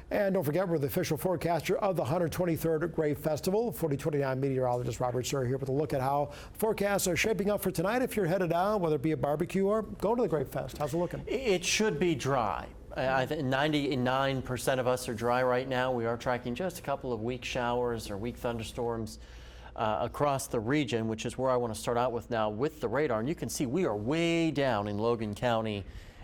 And don't forget, we're the official forecaster of the 123rd Grave Festival. 4029 meteorologist Robert Suhr here with a look at how forecasts are shaping up for tonight. If you're headed out, whether it be a barbecue or go to the Grave Fest, how's it looking? It should be dry. I think 99% of us are dry right now. We are tracking just a couple of weak showers or weak thunderstorms across the region, which is where I want to start out with now with the radar. And you can see we are way down in Logan County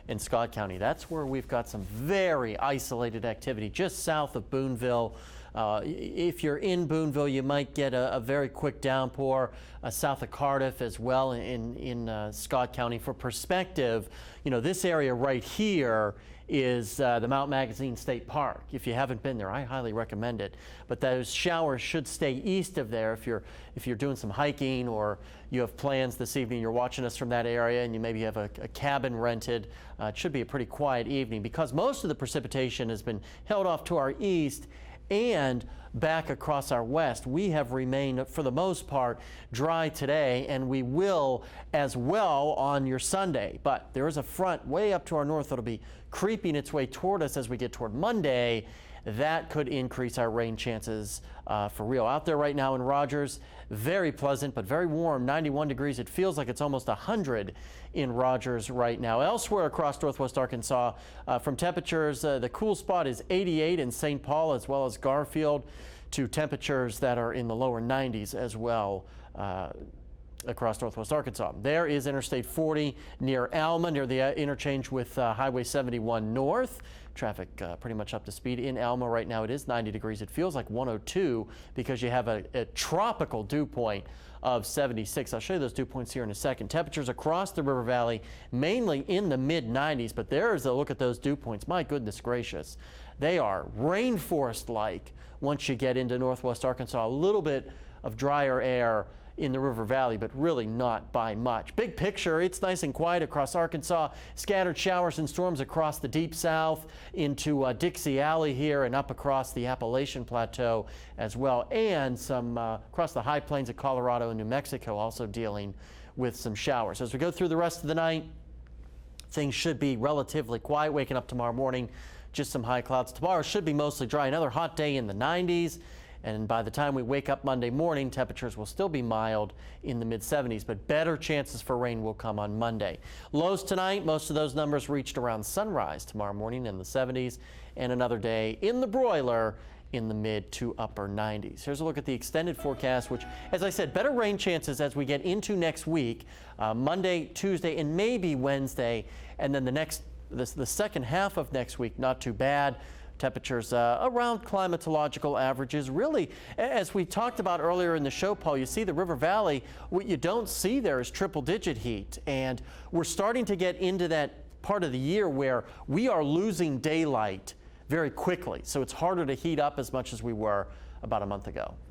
and Scott County. That's where we've got some very isolated activity just south of Boonville. If you're in Boonville, you might get a very quick downpour south of Cardiff as well in Scott County. For perspective, you know, this area right here is the Mount Magazine State Park. If you haven't been there, I highly recommend it. But those showers should stay east of there if you're doing some hiking or you have plans this evening, you're watching us from that area and you maybe have a cabin rented. It should be a pretty quiet evening because most of the precipitation has been held off to our east and back across our west. We have remained, for the most part, dry today, and we will as well on your Sunday. But there is a front way up to our north that'll be creeping its way toward us as we get toward Monday. That could increase our rain chances for real. Out there right now in Rogers, very pleasant but very warm, 91 degrees. It feels like it's almost 100 in Rogers right now. Elsewhere across northwest Arkansas, from temperatures, the cool spot is 88 in St. Paul as well as Garfield, to temperatures that are in the lower 90s as well across northwest Arkansas. There is Interstate 40 near Alma, near the interchange with Highway 71 North. Traffic pretty much up to speed. In Alma right now it is 90 degrees. It feels like 102 because you have a tropical dew point of 76. I'll show you those dew points here in a second. Temperatures across the river valley mainly in the mid 90s, but there's a look at those dew points. My goodness gracious. They are rainforest-like once you get into northwest Arkansas. A little bit of drier air in the river valley, but really not by much. Big picture, it's nice and quiet across Arkansas. Scattered showers and storms across the deep south into Dixie Alley here and up across the Appalachian Plateau as well, and some across the high plains of Colorado and New Mexico also dealing with some showers. As we go through the rest of the night, things should be relatively quiet. Waking up tomorrow morning, just some high clouds. Tomorrow should be mostly dry. Another hot day in the 90s. And by the time we wake up Monday morning, temperatures will still be mild in the mid-70s, but better chances for rain will come on Monday. Lows tonight, most of those numbers reached around sunrise tomorrow morning in the 70s, and another day in the broiler in the mid to upper 90s. Here's a look at the extended forecast, which, as I said, better rain chances as we get into next week, Monday, Tuesday, and maybe Wednesday, and then the second half of next week, not too bad. Temperatures around climatological averages. Really, as we talked about earlier in the show, Paul, you see the river valley, what you don't see there is triple-digit heat. And we're starting to get into that part of the year where we are losing daylight very quickly. So it's harder to heat up as much as we were about a month ago.